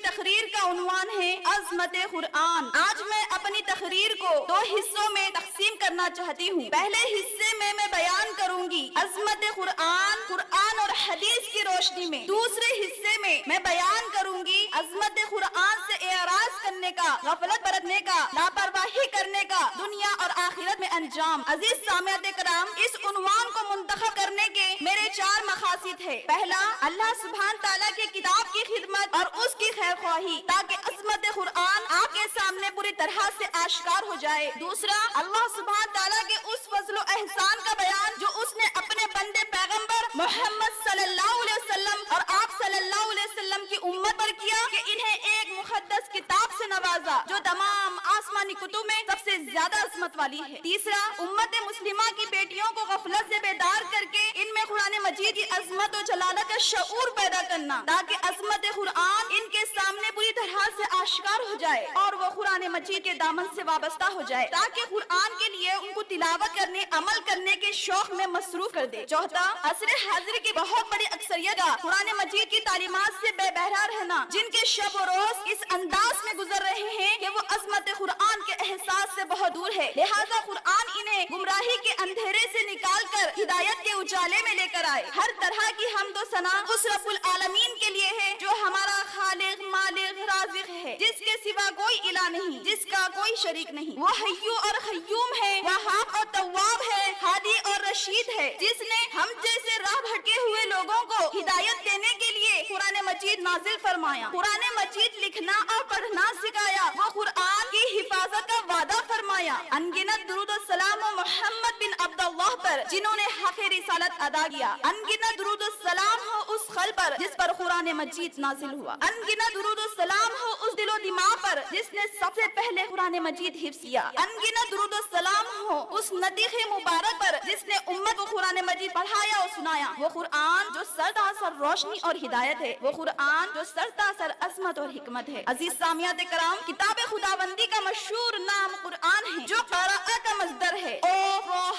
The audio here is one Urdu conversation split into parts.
تقریر کا عنوان ہے عظمت قرآن۔ آج میں اپنی تقریر کو 2 حصوں میں تقسیم کرنا چاہتی ہوں۔ پہلے حصے میں بیان کروں گی عظمت قرآن، قرآن اور حدیث کی روشنی میں۔ دوسرے حصے میں بیان کروں گی عظمت قرآن سے اعراض کرنے کا، غفلت برتنے کا، لاپرواہی کرنے کا دنیا اور آخرت میں انجام۔ عزیز سامعین کرام، اس عنوان کو منتخب کرنے کے میرے 4 مقاصد ہے۔ پہلا، اللہ سبحانہ تعالیٰ کی کتاب کی خدمت اور اس کی خیر خواہی، تاکہ عظمت قرآن آپ کے سامنے پوری طرح سے آشکار ہو جائے۔ دوسرا، اللہ سبحانہ تعالیٰ کے اس فضل و احسان کا بیان جو اس نے اپنے بندے پیغمبر محمد صلی اللہ علیہ وسلم اور آپ صلی اللہ علیہ وسلم کی امت پر کیا کہ انہیں ایک مقدس کتاب سے نوازا جو تمام آسمانی کتب میں سب سے زیادہ عظمت والی ہے۔ تیسرا، امت مسلمہ کی بیٹیوں کو غفلت سے بیدار کر کے ان میں قرآن مجید کی عظمت و جلالت کا شعور پیدا کرنا، تاکہ عظمت قرآن ان کے سامنے پوری طرح سے آشکار ہو جائے اور وہ قرآن مجید کے دامن سے وابستہ ہو جائے، تاکہ قرآن کے لیے ان کو تلاوت کرنے، عمل کرنے کے شوق میں مصروف کر دے۔ چوتھا، عصر حاضر کی بہت بڑی اکثریت کا قرآن مجید کی تعلیمات سے بے بہرا رہنا، جن کے شب و روز اس انداز میں گزر رہے ہیں کہ وہ عظمت قرآن کے احساس سے بہت دور ہے، لہذا قرآن انہیں گمراہی کے اندھیرے سے نکال کر ہدایت کے اجالے میں لے کر آئے۔ ہر طرح کی حمد و ثنا اس رب العالمین کے لیے ہے جو ہمارا خالق، مالک، رازق ہے، جس کے سوا کوئی الہ نہیں، جس کا کوئی شریک نہیں۔ وہ حیو اور قیوم ہے، وہاب اور تواب ہے، ہادی اور رشید ہے، جس نے ہم جیسے راہ بھٹکے ہوئے لوگوں کو ہدایت دینے کے لیے قرآن مجید نازل فرمایا، قرآن مجید لکھنا اور پڑھنا سکھایا، وہ قرآن کی حفاظت کا وعدہ فرمایا۔ انگنت درود و سلام و محمد بن عبداللہ پر جنہوں نے حق رسالت ادا کیا، انگنت درود و سلام ہو اس قلب پر جس پر قرآن مجید نازل ہوا، انگنت درود و سلام ہو اس دل و دماغ پر جس نے سب سے پہلے قرآن مجید حفظ کیا، انگنت درود و سلام ہو اس نطیق مبارک پر جس نے امت کو قرآن مجید پڑھایا اور سنایا۔ وہ قرآن جو سرتاسر روشنی اور ہدایت ہے، وہ قرآن جو سرتاسر عظمت اور حکمت ہے۔ عزیز سامعین کرام، کتاب خداوندی کا مشہور نام قرآن ہے، جو قراءہ کا مصدر ہے،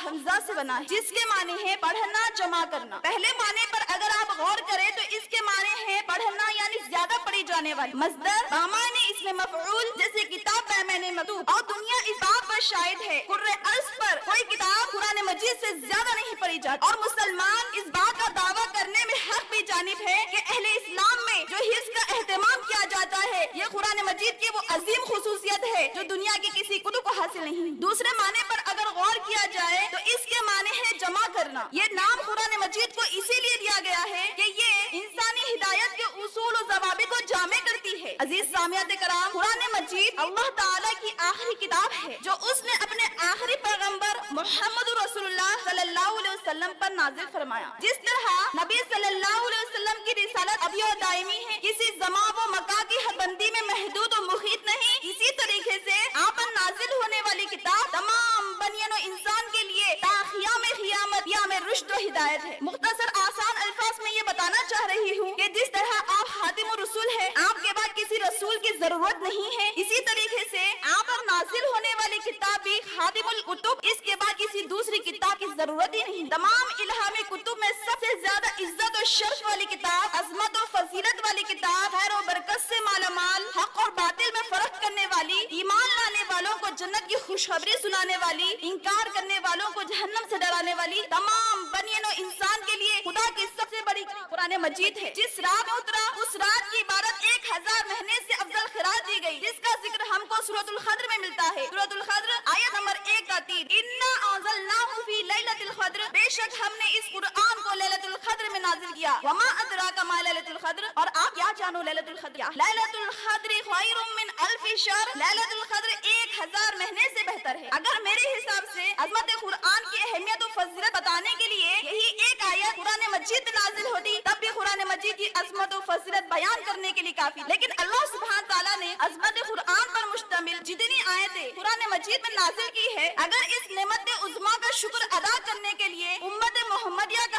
حمزہ سے بنا ہے، جس کے معنی ہے پڑھنا، جمع کرنا۔ پہلے معنی پر اگر آپ غور کریں تو اس کے معنی ہے پڑھنا یعنی زیادہ پڑھی جانے والی۔ مصدر بامعنی اس میں مفعول، جیسے کتاب بامعنی مکتوب، اور دنیا اس بات پر شاہد ہے قرۂ ارض پر کوئی کتاب قرآن مجید سے زیادہ نہیں پڑھی جاتی، اور مسلمان اس بات کا دعویٰ کرنے میں حق بھی جانب ہے کہ اہل اسلام میں جو حفظ کا اہتمام کیا جاتا ہے، یہ قرآن مجید کی وہ عظیم خصوصیت ہے جو دنیا کی کسی کتب کو حاصل نہیں۔ دوسرے معنی پر اگر غور کیا جائے تو اس کے معنی ہے جمع کرنا۔ یہ نام قرآن مجید کو اسی لیے دیا گیا ہے کہ یہ انسانی ہدایت کے اصول و ضوابط کو جامع کرتی ہے۔ عزیز سامعین کرام، قرآن مجید اللہ تعالیٰ کی آخری کتاب ہے جو اس نے اپنے آخری پیغمبر محمد رسول اللہ صلی اللہ علیہ وسلم پر نازل فرمایا۔ جس طرح نبی صلی اللہ علیہ وسلم کی رسالت ابدی و دائمی ہے، کسی زمان و مکان کی حد بندی میں محدود و محیط نہیں، اسی طریقے سے آپ پر نازل ہونے والی کتاب تمام بنیان و انسان کے لیے تا قیام قیامت قیام رشد و ہدایت ہے۔ مختصر آسان الفاظ میں یہ بتانا چاہ رہی ہوں کہ جس طرح آپ خاتم الرسول ہے، آپ کے بعد کسی رسول کی ضرورت نہیں ہے، اسی طریقے سے آپ پر نازل ہونے والی کتاب بھی خاتم الکتب، اس کے بعد کسی دوسری کتاب کی ضرورت ہی نہیں۔ تمام الہامی کتب میں سب سے زیادہ عزت و شرف والی کتاب، عظمت و فضیلت والی کتاب، خیر و برکت سے مالا مال، حق اور باطل میں فرق کرنے والی، ایمان لانے والوں کو جنت کی خوشخبری سنانے والی، انکار کرنے والوں کو جہنم سے ڈرانے والی، تمام بنیان و انسان کے لیے خدا کی سب سے بڑی قرآن مجید ہے۔ جس رات میں اترا اس رات کی عبارت 1000 مہینے سے افضل قرار دی گئی، جس کا ذکر ہم کو سورۃ القدر میں ملتا ہے۔ سورۃ القدر آیت نمبر 1 کا 3، انا انزلناه فی لیلۃ القدر، بے شک ہم نے اس قرآن کو لیلۃ القدر میں نازل کیا۔ وما ادراک ما لیلۃ القدر، اور آپ کیا جانو لیلۃ القدر کیا؟ لیلۃ القدر خیر من الف شہر، لیلۃ القدر 1000 مہینے سے بہتر ہے۔ اگر میرے حساب سے عظمت قرآن کی اہمیت و فضیلت بتانے کے لیے یہی ایک آیت قرآن مجید نازل ہوتی، تب بھی قرآن مجید کی عظمت و فضیلت بیان کرنے کے لیے کافی، لیکن اللہ سبحانہ تعالیٰ نے عظمت قرآن پر مشتمل جتنی آیتیں قرآن مجید میں نازل کی ہے، اگر اس نعمت عظمیٰ کا شکر ادا کرنے کے لیے امت محمدیہ کا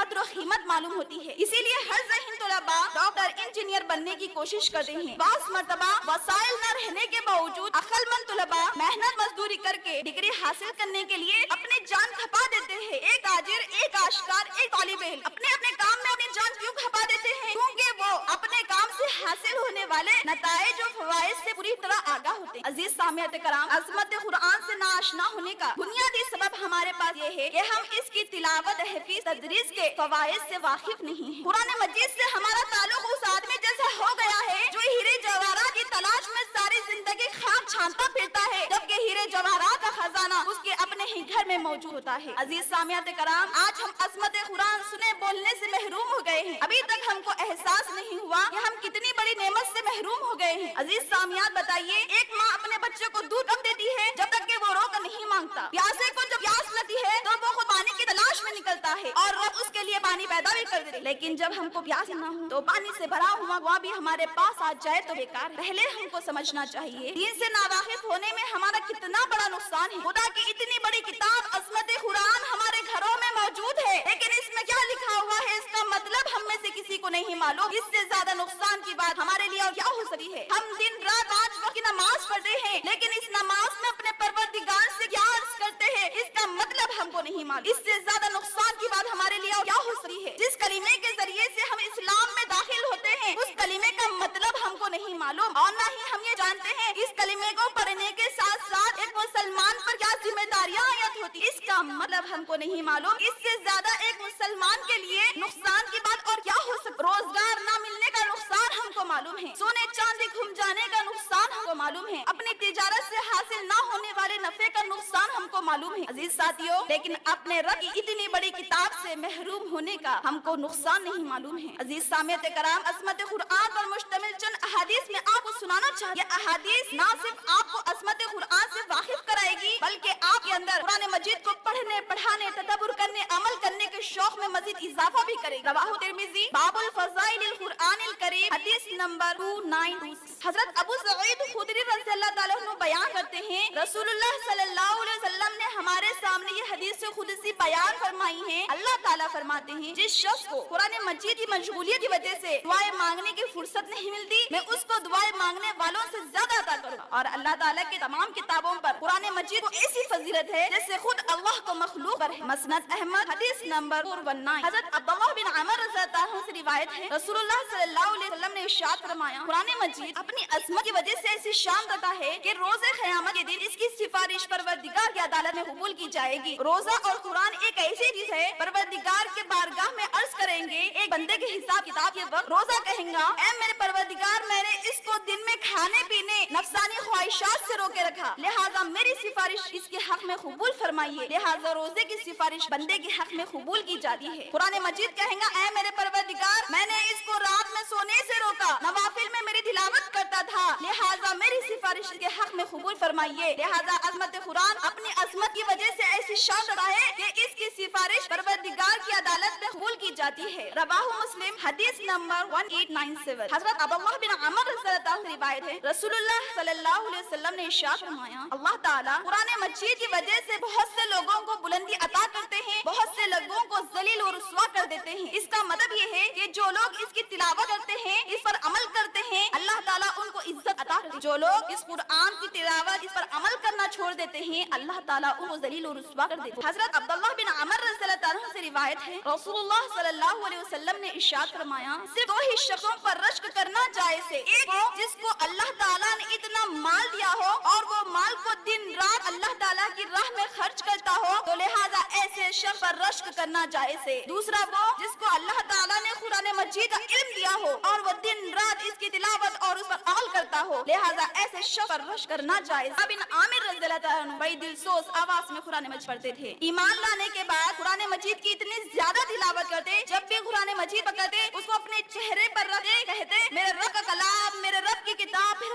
قدر و قیمت معلوم ہوتی ہے. اسی لیے ہر ذہین طلبا ڈاکٹر انجینئر بننے کی کوشش کرتے ہیں. بعض مرتبہ وسائل نہ رہنے کے باوجود عقل مند طلبا محنت مزدوری کر کے ڈگری حاصل کرنے کے لیے اپنی جان کھپا دیتے ہیں. ایک تاجر، ایک آشکار، ایک طالب علم اپنے کام میں اپنی جان کیوں کھپا دیتے ہیں؟ کیونکہ وہ اپنے کام سے حاصل ہونے والے نتائج و فوائد سے پوری طرح آگاہ ہوتے ہیں. عزیز سامعین کرام، عظمت قرآن سے ناآشنا ہونے کا بنیادی سبب ہمارے پاس یہ ہے کہ ہم اس کی تلاوت، حفظ، تدریس کے فوائد سے واقف نہیں ہیں. قرآن مجید سے ہمارا تعلق اس آدمی جیسا ہو گیا ہے جو ہیرے جواہرات کی تلاش میں ساری زندگی خواب چھانتا پھرتا ہے، جبکہ ہیرے جواہرات کا خزانہ اس کے اپنے ہی گھر میں موجود ہوتا ہے. عزیز سامعین کرام، آج ہم عظمت قرآن سنے بولنے سے محروم ہو گئے ہیں. ابھی تک ہم کو احساس نہیں ہوا کہ ہم کتنی بڑی نعمت سے محروم ہو گئے ہیں. عزیز سامعین، بتائیے، ایک ماں اپنے بچے کو دودھ کب دیتی ہے؟ جب تک کہ وہ رو کر نہیں مانگتا. پیاسے کو جب پیاس لگتی ہے تو وہ خود پانی کی تلاش میں نکلتا ہے اور رب اس کے لیے پانی پیدا بھی کر دیتے. لیکن جب ہم کو پیاس نہ ہو تو پانی سے بھرا ہوا وہ بھی ہمارے پاس آ جائے تو بیکار ہے. پہلے ہم کو سمجھنا چاہیے دین سے ناواقف ہونے میں ہمارا کتنا بڑا نقصان ہے. خدا کی اتنی بڑی کتاب عظمت قرآن ہمارے گھروں میں موجود ہے، لیکن اس میں کیا لکھا ہوا ہے اس کا مطلب ہم میں سے کسی کو نہیں معلوم. اس سے زیادہ نقصان کی بات ہمارے لیے اور کیا ہو سکتی ہے؟ ہم دن رات 5 وقت کی نماز پڑھتے ہیں، لیکن اس نماز میں اپنے پروردگار سے کیا عرض کرتے ہیں اس کا مطلب ہم کو نہیں معلوم. اس سے زیادہ نقصان کی بات ہمارے لیے اور کیا ہو سکتی ہے؟ جس کلمے کے ذریعے سے ہم اسلام میں داخل ہوتے ہیں اس کلمے کا مطلب ہم کو نہیں معلوم، اور نہ ہی ہم یہ جانتے ہیں اس کلمے کو پڑھنے کے ساتھ ساتھ ایک مسلمان پر کیا ذمہ داریاں عائد ہوتی، اس کا مطلب ہم کو نہیں معلوم. اس سے زیادہ ایک مسلمان کے لیے نقصان کی بات اور کیا ہو سکتا؟ روزگار نہ ملنے کا نقصان ہم کو معلوم ہے، سونے چاندی گھم جانے کا نقصان ہم کو معلوم ہے، اپنی تجارت سے حاصل نہ ہونے والے نفع کا نقصان ہم کو معلوم ہے. عزیز ساتھیوں، لیکن اپنے رب کی اتنی بڑی کتاب سے محروم ہونے کا ہم کو نقصان نہیں معلوم ہے. عزیز سامعین کرام، عظمت قرآن پر مشتمل چند احادیث میں آپ کو سنانا چاہیے. یہ احادیث نہ صرف آپ کو عظمت قرآن سے واقف کرائے گی بلکہ آپ کے اندر قرآن مجید کو پڑھنے، پڑھانے، تدبر کرنے، عمل کرنے کے شوق میں مزید اضافہ بھی کرے گا. رواہ ترمذی باب الفضائل القرآن الکریم، حدیث نمبر 2926. حضرت ابو سعید خدری رضی اللہ تعالیٰ عنہ بیان کرتے ہیں رسول اللہ صلی اللہ علیہ وسلم نے ہمارے سامنے یہ حدیث قدسی بیان فرمائی ہے. اللہ تعالیٰ فرماتے ہیں جس شخص کو قرآن مجید کی مشغولیت کی وجہ سے دعائیں مانگنے کی فرصت نہیں ملتی، میں اس کو دعائیں مانگنے والوں سے زیادہ عطا کروں گا. اور اللہ تعالیٰ کی تمام کتابوں پر قرآن مجید کو ایسی فضیلت ہے جیسے خود اللہ کو مخلوق پر ہے. مسند احمد، حدیث نمبر 419. حضرت عبداللہ بن عمر رضی اللہ عنہ سے روایت ہے رسول اللہ صلی اللہ علیہ وسلم نے ارشاد فرمایا قرآن مجید اپنی عظمت کی وجہ سے ایسی شان رکھتا ہے کہ روز قیامت کے دن اس کی سفارش پروردگار کی عدالت میں قبول کی جائے گی. روزہ اور قرآن ایک ایسی چیز ہے پروردگار کے بارگاہ میں عرض کریں گے ایک بندے کے حساب کتاب کے وقت روزہ کہیں گا اے میرے پروردگار، میں نے اس کو دن میں کھانے پینے، نفسانی خواہشات سے روکے رکھا، لہٰذا میری سفارش اس کے حق میں قبول فرمائیے. لہٰذا روزے کی سفارش بندے کے حق میں قبول کی جاتی ہے. قرآن مجید کہیں گا اے میرے پروردگار، میں نے اس کو رات میں سونے سے روکا، نوافل میں میری تلاوت کرتا تھا، لہٰذا میری سفارش کے حق میں قبول فرمائیے. لہٰذا عظمت قرآن اپنی عظمت کی وجہ سے ایسی شان رکھتا ہے کہ اس کی سفارش پروردگار کی عدالت میں قبول کی جاتی ہے. رواہ مسلم، حدیث نمبر 1897. حضرت عبداللہ بن عمر رضی اللہ عنہ روایت ہے رسول اللہ صلی اللہ علیہ وسلم نے ارشاد فرمایا اللہ تعالیٰ قرآن مجید کی وجہ سے بہت سے لوگوں کو بلندی عطا کرتے ہیں، بہت سے لوگوں کو ذلیل و رسوا کر دیتے ہیں. اس کا مطلب یہ ہے کہ جو لوگ اس کی تلاوت کرتے ہیں، اس پر عمل کرتے ہیں، اللہ تعالیٰ ان کو عزت عطا کرتے ہیں. جو لوگ اس قرآن کی تلاوت، اس پر عمل کرنا چھوڑ دیتے ہیں، اللہ تعالیٰ ان کو ذلیل و رسوا کر دیتے ہیں. حضرت عبداللہ بن عمر رضی اللہ عنہ سے روایت ہے رسول اللہ صلی اللہ علیہ وسلم نے ارشاد فرمایا صرف دو ہی شخصوں پر رشک کرنا جائز ہے، ایک وہ جس کو اللہ تعالیٰ نے اتنا مال دیا ہو اور وہ مال کو دن رات اللہ تعالیٰ کی راہ میں خرچ کرتا ہو تو لہٰذا ایسے شخص پر رشک کرنا جائز ہے. دوسرا وہ جس کو اللہ تعالیٰ نے قرآن مجید کا علم دیا ہو اور وہ دن رات اس کی تلاوت اور اس پر عمل کرتا ہو، لہٰذا ایسے شخص پر رشک کرنا جائز. بن عامر رضی اللہ عنہ بڑی دلسوز آواز میں قرآن مجید پڑھتے تھے. ایمان لانے کے بعد قرآن مجید کی اتنی زیادہ تلاوت کرتے، جب بھی قرآن مجید پڑھتے اس کو اپنے چہرے پر رکھتے، کہتے میرے رب کا کلام، میرے رب کی کتاب، پھر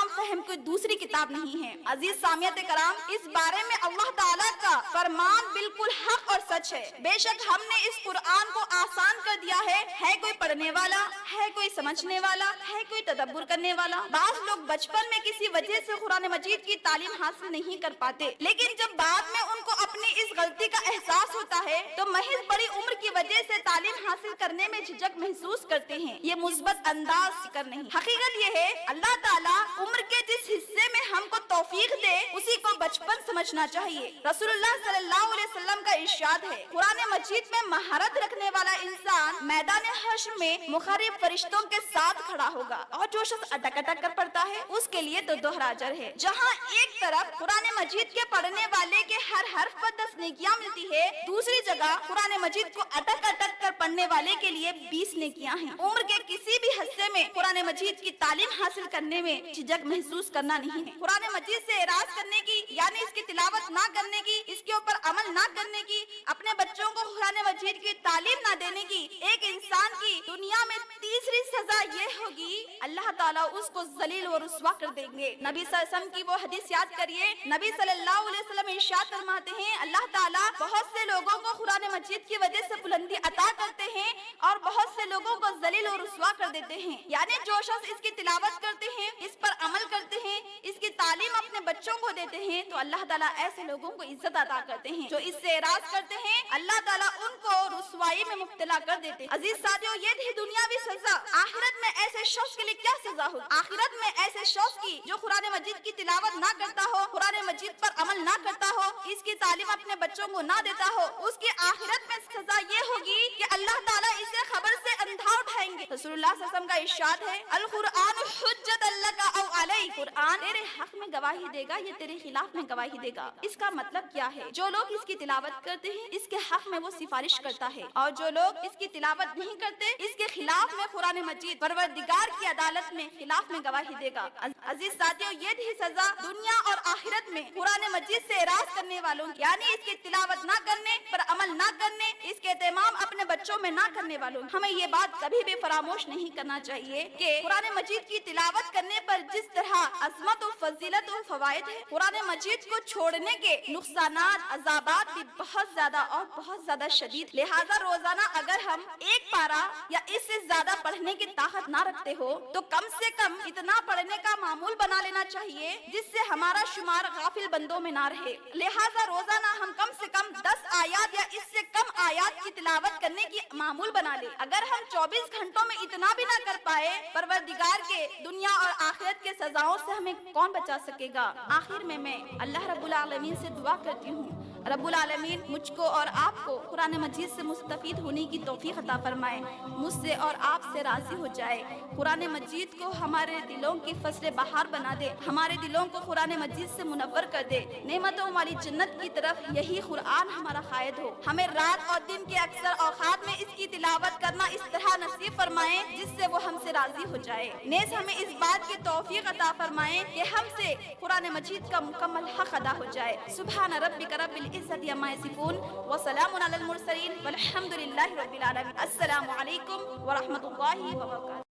تمام فہم کوئی دوسری کتاب نہیں ہے۔ عزیز سامعین کرام، اس بارے میں اللہ تعالیٰ کا فرمان بالکل حق اور سچ ہے۔ بے شک ہم نے اس قرآن کو آسان کر دیا ہے کوئی پڑھنے والا، ہے کوئی سمجھنے والا، ہے کوئی تدبر کرنے والا۔ بعض لوگ بچپن میں کسی وجہ سے قرآن مجید کی تعلیم حاصل نہیں کر پاتے، لیکن جب بعد میں ان کو اپنی اس غلطی کا احساس ہوتا ہے تو محض بڑی عمر کی وجہ سے تعلیم حاصل کرنے میں جھجک محسوس کرتے ہیں۔ یہ مثبت انداز فکر نہیں، حقیقت یہ ہے اللہ تعالیٰ عمر کے جس حصے میں ہم کو توفیق دے اسی کو بچپن سمجھنا چاہیے۔ رسول اللہ صلی اللہ علیہ وسلم کا ارشاد ہے، قرآن مجید میں مہارت رکھنے والا انسان میدان حشر میں مخرب فرشتوں کے ساتھ کھڑا ہوگا، اور جو شخص اٹک اٹک کر پڑھتا ہے اس کے لیے تو دوہرا اجر ہے۔ جہاں ایک طرف قرآن مجید کے پڑھنے والے کے ہر حرف پر 10 نیکیاں ملتی ہے، دوسری جگہ قرآن مجید کو اٹک اٹک کر پڑھنے والے کے لیے 20 نیکیاں ہیں۔ عمر کے کسی بھی حصے میں قرآن مجید کی تعلیم حاصل کرنے میں جھجک محسوس کرنا نہیں ہے۔ قرآن مجید سے اعراض کرنے کی، یعنی اس کی تلاوت نہ کرنے کی، اس کے اوپر عمل نہ کرنے کی، اپنے بچوں کو قرآن مجید کی تعلیم نہ دینے کی، ایک انسان کی دنیا میں تیسری سزا یہ ہوگی، اللہ تعالیٰ اس کو ذلیل و رسوا کر دیں گے۔ نبی صلی اللہ علیہ وسلم کی وہ حدیث یاد کریے، نبی صلی اللہ علیہ وسلم ارشاد فرماتے ہیں، اللہ تعالیٰ بہت سے لوگوں کو قرآن مجید کی وجہ سے بلندی عطا کرتے ہیں اور بہت سے لوگوں کو ذلیل و رسوا کر دیتے ہیں۔ یعنی جو شخص اس کی تلاوت کرتے ہیں، اس پر عمل کرتے ہیں، اس کی تعلیم اپنے بچوں کو دیتے ہیں، تو اللہ تعالیٰ ایسے لوگوں کو عزت عطا کرتے ہیں۔ جو اس سے اعراض کرتے ہیں، اللہ تعالیٰ ان کو رسوائی میں مبتلا کر دیتے ہیں۔ عزیز ساتھیو، یہ تھی دنیاوی سزا۔ آخرت میں ایسے شخص کے لیے کیا سزا ہوگی؟ آخرت میں ایسے شخص کی جو قرآن مجید کی تلاوت نہ کرتا ہو، قرآن مجید پر عمل نہ کرتا ہو، اس کی تعلیم اپنے بچوں کو نہ دیتا ہو، اس کی آخرت میں سزا یہ ہوگی کہ اللہ تعالیٰ اسے خبر سے اندھا اٹھائیں گے۔ رسول اللہ صلی اللہ علیہ وسلم کا ارشاد ہے، القرآن حجت لک او علیک، قرآن تیرے حق میں گواہی دے گا یا تیرے خلاف میں گواہی دے گا۔ اس کا مطلب کیا ہے؟ جو لوگ اس کی تلاوت کرتے ہیں اس کے حق میں وہ سفارش کرتا ہے، اور جو لوگ اس کی تلاوت نہیں کرتے اس کے خلاف میں قرآن مجید پروردگار کی عدالت میں خلاف میں گواہی دے گا۔ عزیز ساتھیو، یہ تھی سزا دنیا اور آخرت میں قرآن مجید سے اعراض کرنے والوں، یعنی اس کی تلاوت نہ کرنے پر عمل نہ کرنے، اس کے اہتمام اپنے بچوں میں نہ کرنے والوں۔ ہمیں یہ بات کبھی بھی فراموش نہیں کرنا چاہیے کہ قرآن مجید کی تلاوت کرنے پر جس طرح عظمت و فضیلت و فوائد ہے، قرآن مجید کو چھوڑنے کے نقصانات، عذابات بھی بہت زیادہ اور بہت زیادہ شدید۔ لہذا روزانہ اگر ہم ایک پارہ یا اس سے زیادہ پڑھنے کی طاقت نہ رکھتے ہو تو کم سے کم اتنا پڑھنے کا معمول بنا لینا چاہیے جس سے ہمارا شمار غافل بندوں میں نہ رہے۔ لہذا روزانہ ہم کم سے کم 10 آیات یا اس سے کم آیات کی تلاوت کرنے کی معمول بنا لیں۔ اگر ہم 24 گھنٹوں میں اتنا بھی نہ کر پائے، پروردگار کے دنیا اور آخرت کے سزاؤں سے ہمیں کون بچا سکے گا؟ آخر میں اللہ رب العالمین سے دعا کرتی ہوں، رب العالمین مجھ کو اور آپ کو قرآن مجید سے مستفید ہونے کی توفیق عطا فرمائے، مجھ سے اور آپ سے راضی ہو جائے۔ قرآن مجید کو ہمارے دلوں کی فصل بہار بنا دے، ہمارے دلوں کو قرآن مجید سے منور کر دے، نعمتوں والی جنت کی طرف یہی قرآن ہمارا قائد ہو۔ ہمیں رات اور دن کے اکثر اوقات میں اس کی تلاوت کرنا اس طرح نصیب فرمائے جس سے وہ ہم سے راضی ہو جائے۔ نیز ہمیں اس بات کی توفیق عطا فرمائے کہ ہم سے قرآن مجید کا مکمل حق ادا ہو جائے۔ سبحان ربک رب العزت عما یصفون وسلام علی المرسلین والحمد للہ رب العالمین۔ السلام علیکم ورحمۃ اللہ وبرکاتہ۔